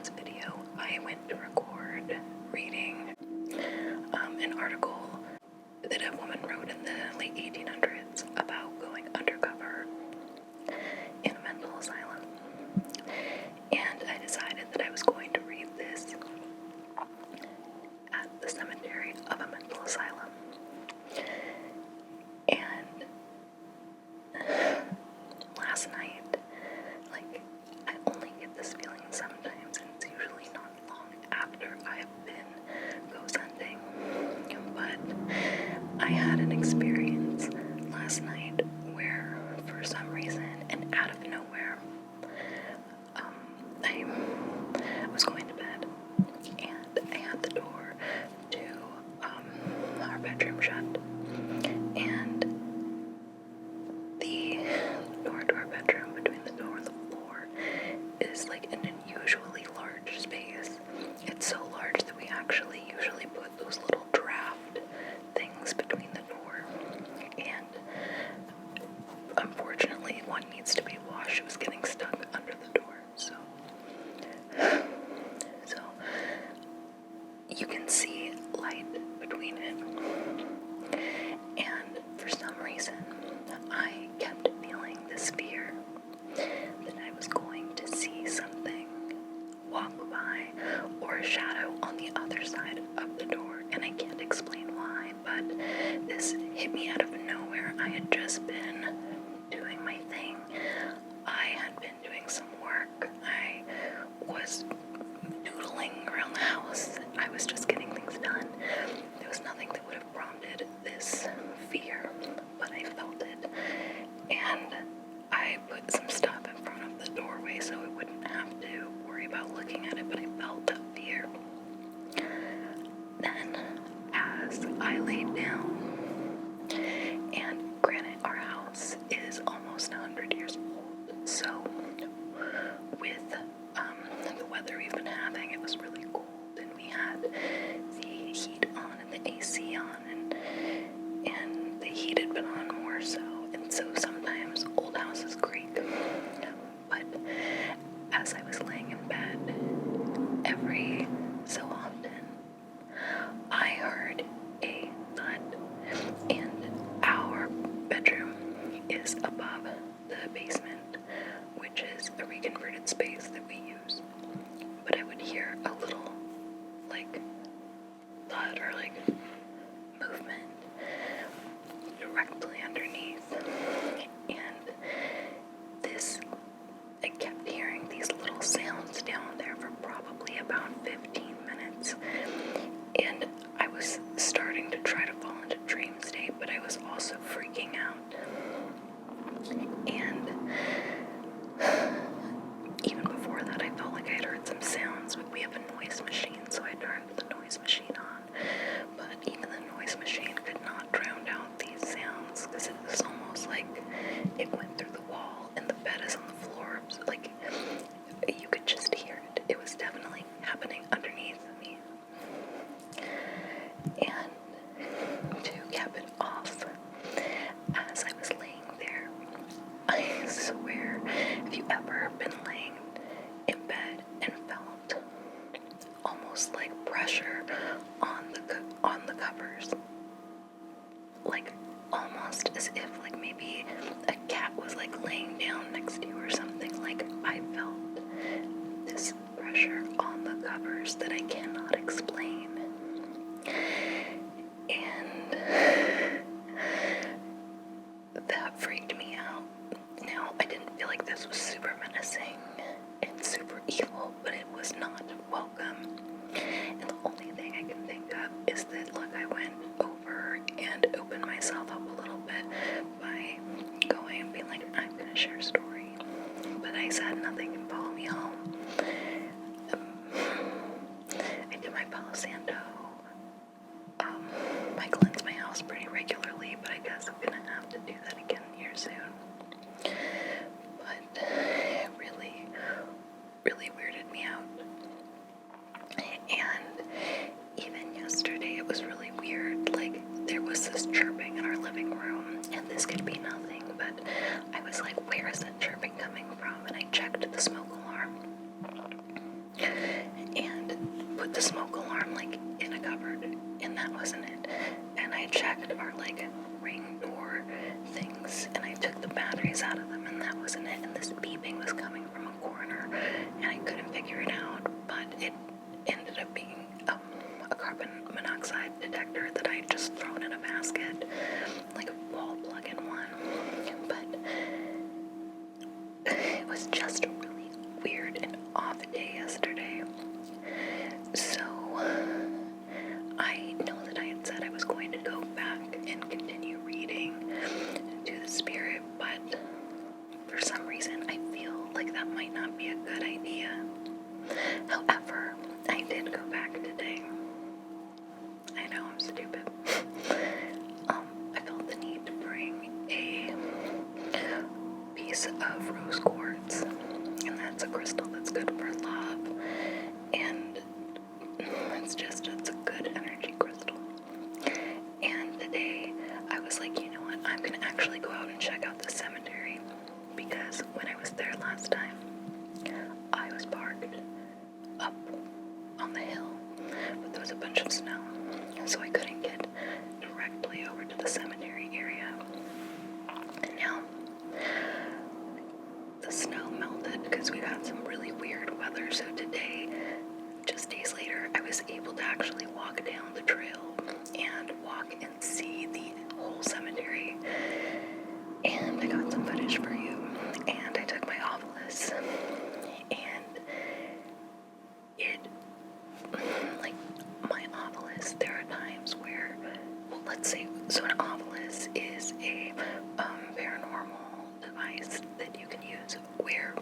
last video, I went to record reading an article that a woman wrote in the late 1800s about going undercover in a mental asylum. And I decided that I was going to read this at the cemetery of a mental asylum. And last night, I only get this feeling sometimes, and it's usually not long after I've been ghost hunting, but I had an experience last night where, for some reason, and out of nowhere, I was going to bed, and I had the door to our bedroom shut, and the door to our bedroom, between the door and the floor, is like an unusually large space. It's so large that we actually usually put those little draft things between the door, and unfortunately one needs to be washed. It was getting stuck under the door, so you can see light between it, and for some reason I kept feeling this fear that I was going to see something walk by, or a shadow on the other side of the door, and I can't explain why, but this hit me out of nowhere. I had just been doing my thing. I had been doing some work. I was doodling around the house. I was just getting things done. There was nothing that would have prompted this fear, but I felt it, and I put some stuff in front of the doorway so I wouldn't have to worry about looking at it, but I felt that fear. Then, as I laid down, and granted, our house is almost 100 years old, so with the weather we've been having, it was really cold, and we had the heat on and the AC on, and the heat had been on more so, and so sometimes old houses creak. But as I was laying in bed, every so often, I heard a thud, and our bedroom is above the basement, which is a reconverted space that we use. But I would hear a little, thud or, movement directly underneath. And I kept hearing these little sounds down there for probably about 15 minutes. And I was starting to try to fall into dream state, but I was also freaking out. And even before that, I felt like I had heard some sounds. We have a noise machine, so I turned the noise machine on. But even the noise machine could not drown out these sounds, because it was almost like it went through the wall, and the bed is on the floor. So, you could just hear it. It was definitely happening underneath me. And to cap it off, as I was laying there, I swear, have you ever been laying in bed and felt almost like pressure on the covers? Almost as if maybe a cat was laying down next to you or something. I felt this pressure on the covers that I cannot explain. And that freaked me out. Now, I didn't feel like this was super menacing and super evil, but it was not welcome. And the only thing I can think of is that, I went over and opened myself up a little bit by going and being like, I'm gonna share a story. But I said nothing can follow me home. I did my Palo Santo. I cleanse my house pretty regularly, but I guess I'm gonna have to do that again here soon. But it really, really weirded me out. And even yesterday, it was really weird. There was this chirping in our living room, and this could be nothing, but I was like, where is that chirping coming from? And I checked the smoke alarm. noise coming from a corner, and I couldn't figure it out, but it ended up being a carbon monoxide detector that I had just thrown in a basket, like a wall plug-in one. But it was just a really weird and off day yesterday. So I know that I had said I was going to go back and continue reading to the spirit, but for some reason I feel like that might not be a good idea. However, I did go back today. I know, I'm stupid. I felt the need to bring a piece of rose quartz, and that's a crystal that's good for love, and it's a good energy crystal. And today I was like, you know what, I'm gonna actually go out and check out the cemetery, because when I was there last time, I was parked up on the hill, but there was a bunch of snow, so I couldn't get directly over to the cemetery area. And now the snow melted because we got some really weird weather, so today, just days later, I was able to actually walk down the trail and walk and see the whole cemetery. And I got some footage for you, and I took my Ovilus, and it, like, my Ovilus, there are times where, well, let's say, so an Ovilus is a paranormal device that you can use where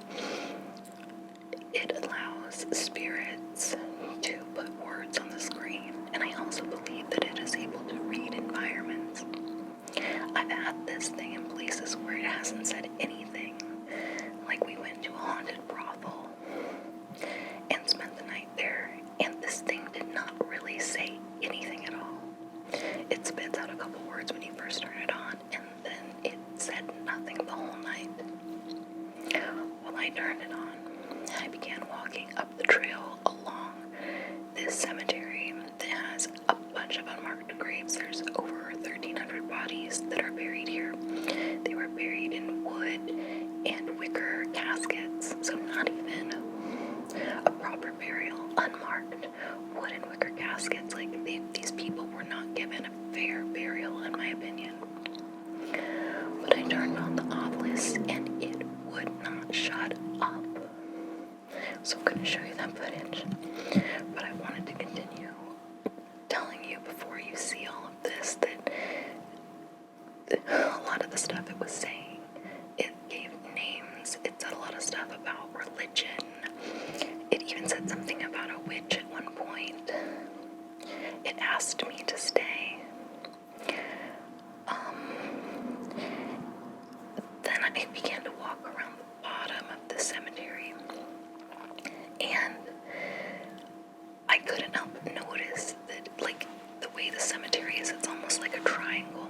it allows spirits to put words on the screen, and I also believe that it is able to read environments. I've had this thing in places where it hasn't said anything. Like, we went to a haunted brothel and spent the night there, and this thing did not really say anything at all. It spits out a couple words when you first turn it on, and then it said nothing the whole night. Well, I turned it on, and I began walking up the trail along this cemetery that has a bunch of unmarked graves. There's over 1,300 bodies that are buried here. They were buried in wood and wicker caskets, so not even a proper burial, unmarked wood and wicker caskets. Like, these people were not given a fair burial, in my opinion. But I turned on the Ovilus, and it would not shut up. So I'm going to show you that footage. But I wanted to continue telling you before you see all of this that a lot of the stuff it was saying, it gave names, it said a lot of stuff about religion. It even said something about a witch at one point. It asked me to stay. Then I began to walk around the bottom of the cemetery, and I couldn't help but notice that, like, the way the cemetery is, it's almost like a triangle.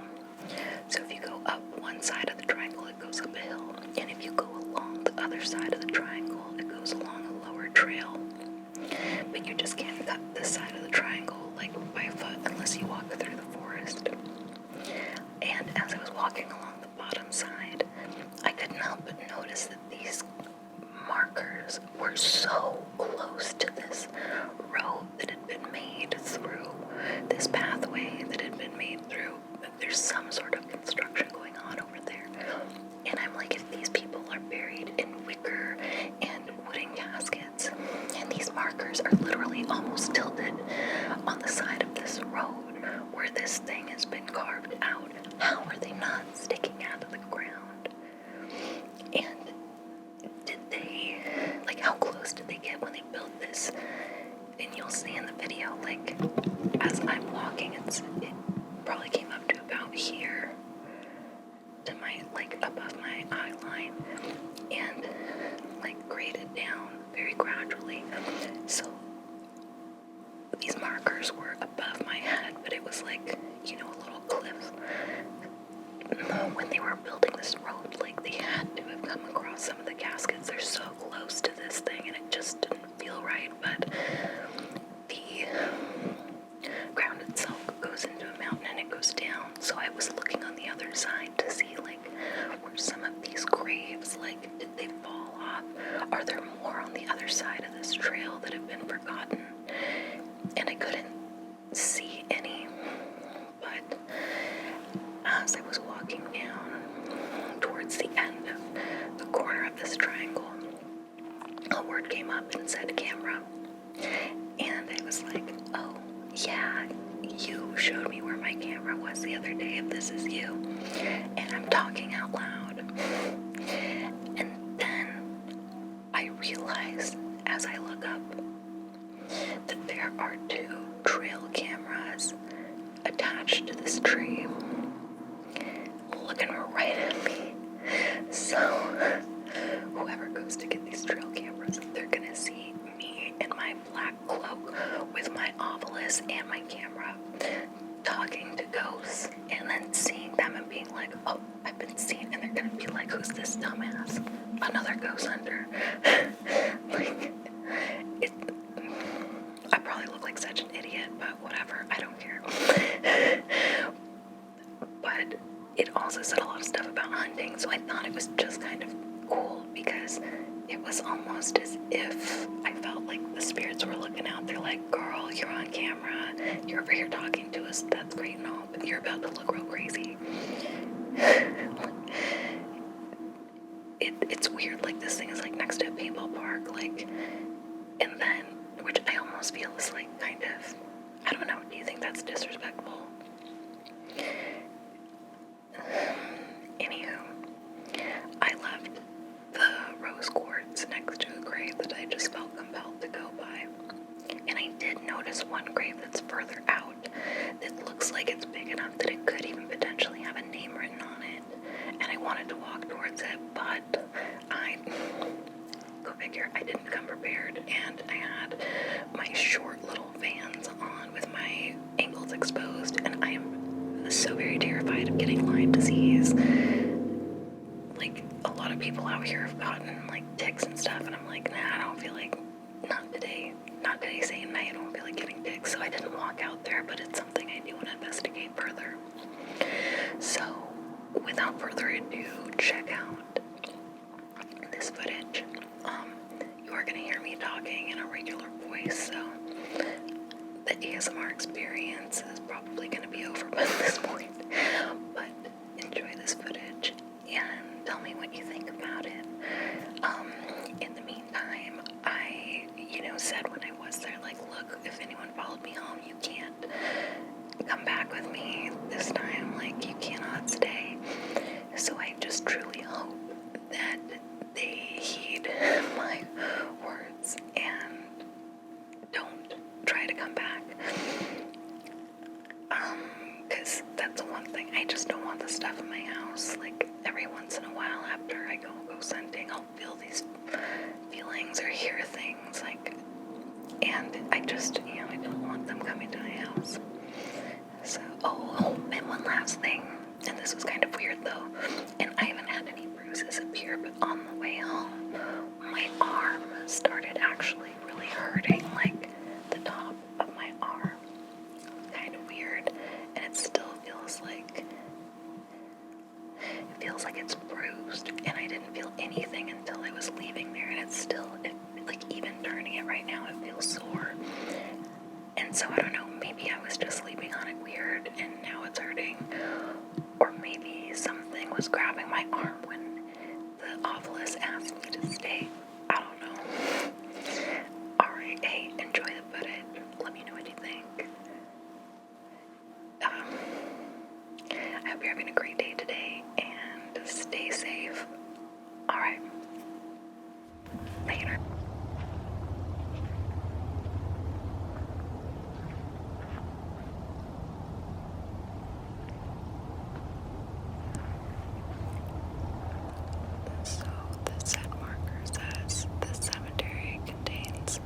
So if you go up one side of the triangle, it goes up a hill, and if you go along the other side of the triangle, it goes along a lower trail. But you just can't cut this side of the triangle, like, by foot unless you walk through the forest. And as I was walking along the bottom side, I couldn't help but notice that these markers were so close to this road that had been made through, this pathway that had been made through. There's some sort of construction going on over there. And I'm like, if these people are buried in wicker and wooden caskets, and these markers are literally almost tilted on the side of this road where this thing has been carved out, how are they not sticking out of the ground? And did they, like, how close did they get when they built this? And you'll see in the video, like, as I'm walking, it probably came up to about here, to my, like, above my eye line, and, like, graded down very gradually. So these markers were above my head, but it was like, you know, a little cliff. When they were building this road, like, they had to have come across some of the caskets. They're so close to this thing, and it just didn't feel right. But the ground itself goes into a mountain and it goes down. So I was looking on the other side to see, like, were some of these graves, like, did they fall off? are there more on the other side of this trail that have been forgotten? And I couldn't see any, but as I was walking down towards the end of the corner of this triangle, a word came up and said camera, and I was like, oh yeah, you showed me where my camera was the other day, if this is you. And I'm talking out loud, and then I realized as I look up that there are 2 trail cameras attached to this tree, looking right at me. So whoever goes to get these trail cameras, they're gonna see me in my black cloak with my Ovilus and my camera talking to ghosts, and then seeing them and being like, oh, I've been seen, and they're gonna be like, who's this dumbass? Another ghost hunter. Like, I probably look like such an idiot, but whatever, I don't care. But it also said a lot of stuff about hunting, so I thought it was just kind of cool, because it was almost as if I felt like the spirits were looking out. They're like, girl, you're on camera, you're over here talking to us, that's great and all, but you're about to look real crazy. It's weird, like, this thing is like next to a paintball park, like, and then, which I almost feel is like kind of, I don't know, do you think that's disrespectful? Anywho, I left the rose quartz next to a grave that I just felt compelled to go by. And I did notice one grave that's further out that looks like it's big enough that it could even potentially have a name written on it. And I wanted to walk towards it, but go figure, I didn't come prepared, and I had my short little Vans on with my ankles exposed, and I am so very terrified of getting Lyme disease. Like, a lot of people out here have gotten like ticks and stuff, and I'm like, nah, I don't feel like, not today saying night, I don't feel like getting ticks, so I didn't walk out there, but it's something I do want to investigate further. So, without further ado, check out this footage. You are going to hear me talking in a regular voice, so the ASMR experience is probably going to be over by this point, but enjoy this footage and tell me what you think about it. In the meantime, I, said when I was there, like, look, if anyone followed me home, you can't come back with me this time, like, you cannot stay. So I just truly hope that they heed my words and don't try to come back. Because that's the one thing, I just don't want the stuff in my house. Like, every once in a while after I go hunting, I'll feel these feelings or hear things, like, and I just, I don't want them coming to my house. So, and one last thing, and this was kind of weird though, and I haven't had any bruises appear, but on the way home, my arm started actually really hurting, like the top of my arm. Kind of weird, and it still feels like it's bruised, and I didn't feel anything until I was leaving there, and it's still, like, even turning it right now, it feels sore. And so I don't know, maybe I was just sleeping on it weird and now it's hurting, or maybe something was grabbing my arm when the Ovilus asked me to stay. I don't know. Alright, hey, enjoy the footage. Let me know what you think. I hope you're having a great day today, and stay safe. Alright. Later. So the set marker says the cemetery contains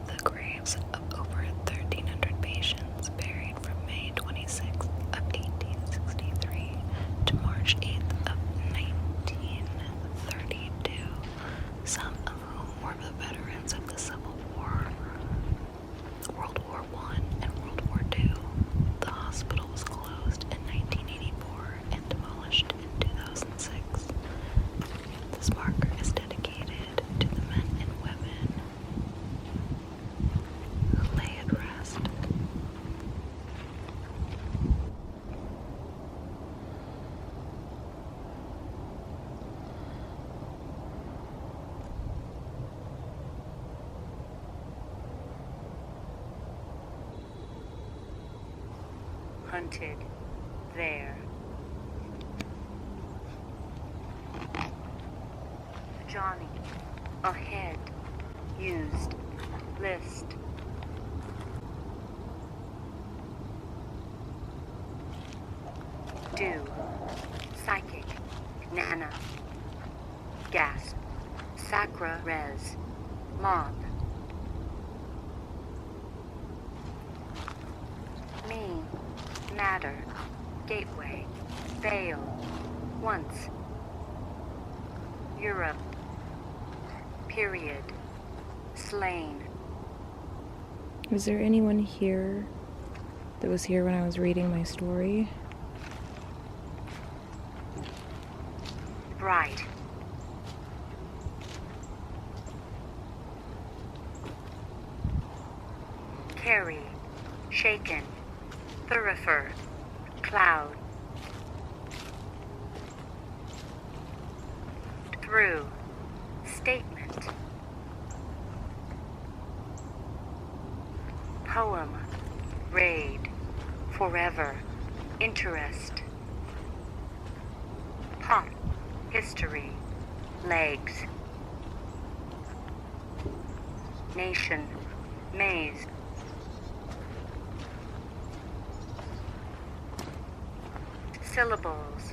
the graves of over 1,300 patients buried from May 26th of 1863 to March 8th of 1932, some of whom were hunted there. Johnny, ahead, used, list. Do, psychic, Nana, gasp, sacra res, mob. Me, matter, gateway, veil, once. Europe, period, slain. Was there anyone here that was here when I was reading my story? Bright. Carry, shaken, thoroughfare, cloud. Through, statement. Poem, raid, forever, interest. Pot, history, legs. Nation, maze. Syllables,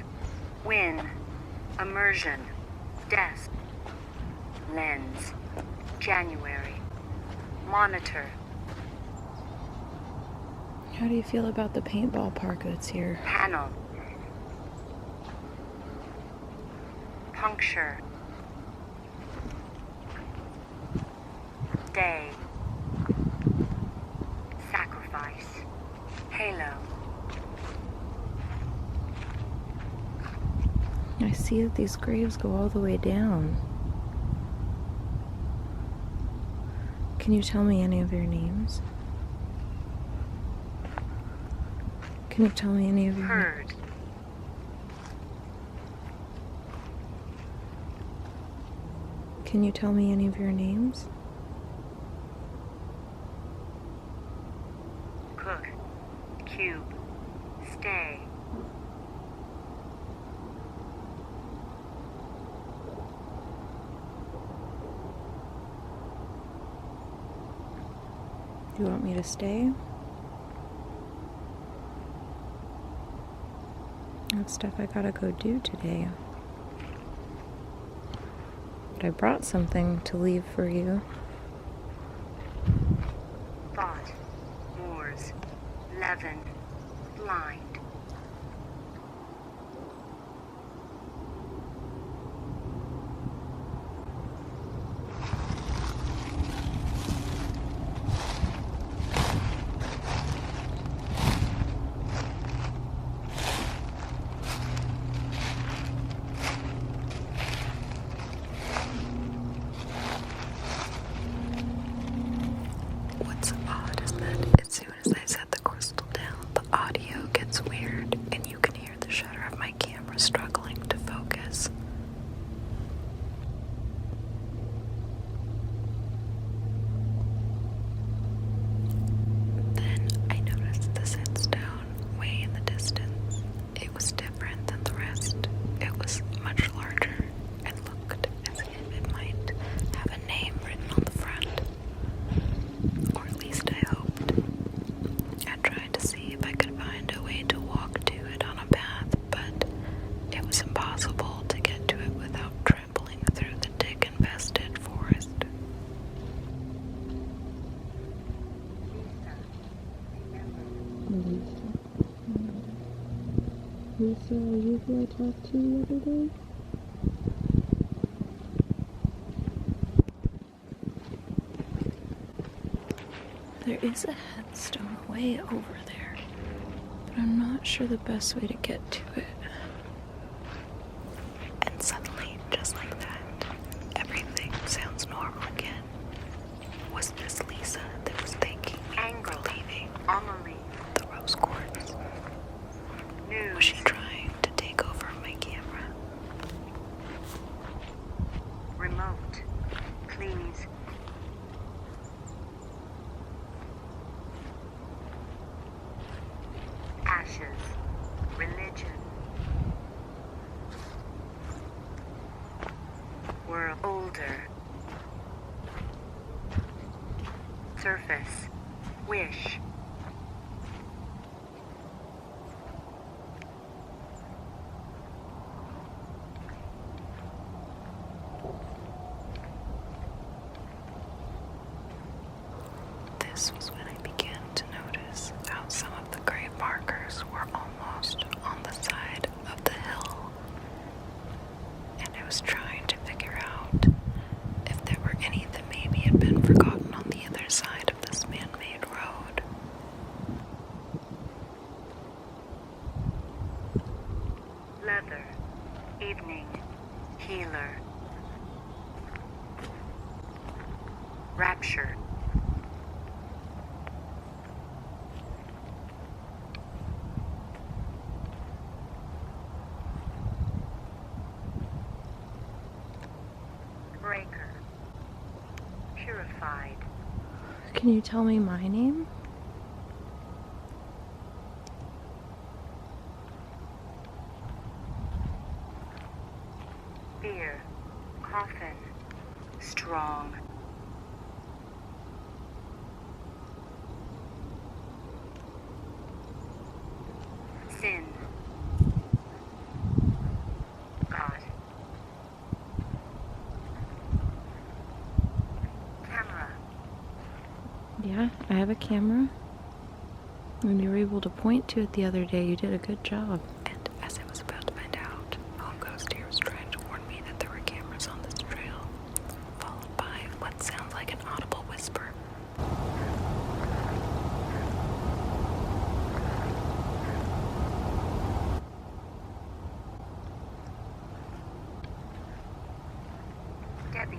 win, immersion, desk. Lens, January, monitor. How do you feel about the paintball park that's here? Panel, puncture, day, sacrifice, halo. I see that these graves go all the way down. Can you tell me any of your names? Can you tell me any of your Heard, names? Can you tell me any of your names? cook, cube, stay. Do you want me to stay? I have stuff I gotta go do today. But I brought something to leave for you. Thought, Moors, leaven, blind. What's odd is that as soon as I set the crystal down, the audio gets weird, and you can hear the shutter of my camera struggling to focus. Then I noticed the sandstone way in the distance. It was different than the rest. It was much larger and looked as if it might have a name written on the front. Or at least I hoped. I tried to see if I could find a way to walk to it on a path, but it was impossible to get to it without trampling through the tick-infested forest. Lisa, are you who I talked to the other day? There is a headstone way over there, but I'm not sure the best way to get to it. And suddenly, just like that, everything sounds normal again. Was this Lisa that was thanking me for leaving Amelie, the rose quartz? news. Was she trying to take over my camera? Remote, please. Ashes, Surface. Wish. This was when I began to notice how some of the grave markers were almost on the side of the hill, and I was trying to figure out if there were any that maybe had been forgotten on the other side of this man-made road. Leather. Evening. Healer. Rapture. Breaker. Purified. Can you tell me my name? Fear. Coffin. Strong. Sin. God. Camera. Yeah, I have a camera. And you were able to point to it the other day. You did a good job. And as I was about to find out, Home Ghost here was trying to warn me that there were cameras on this trail, followed by what sounds like an audible whisper. Debbie.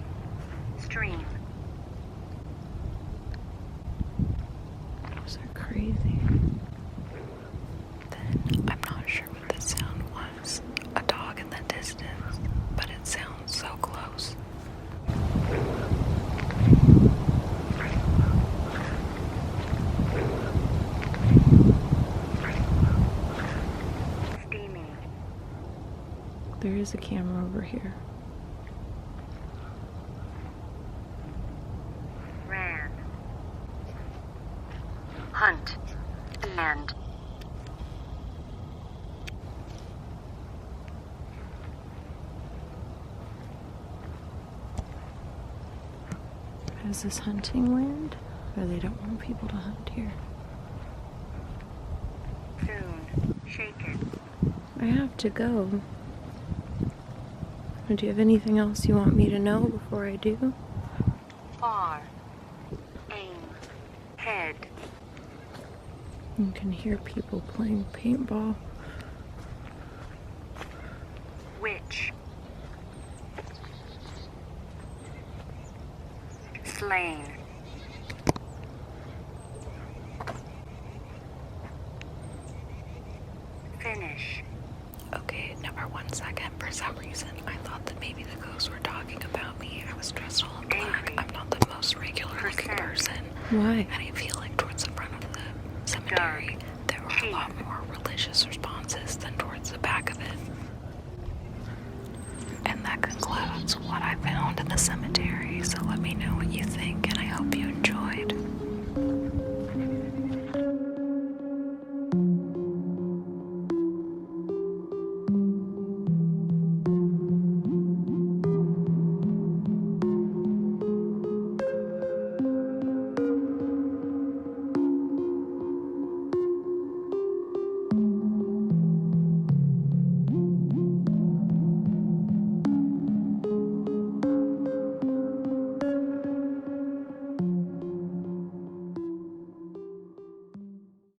Stream. Those are crazy. Then I'm not sure what the sound was. A dog in the distance, but it sounds so close. Steamy. There is a camera over here. Ran. Hunt. And. Is this hunting land? Or they don't want people to hunt here? Soon. Shaken. I have to go. Do you have anything else you want me to know before I do? Far. Aim. Head. You can hear people playing paintball. Witch. Slain. Finish. Okay, now for 1 second, for some reason, I thought that maybe the ghosts were talking about me. I was dressed all in black. Angry. I'm not the most regular-looking Percent. person. Why? And I feel like towards the front of the cemetery, there were a lot more religious responses than towards the back of it. And that concludes what I found in the cemetery. So let me know what you think, and I hope you enjoy.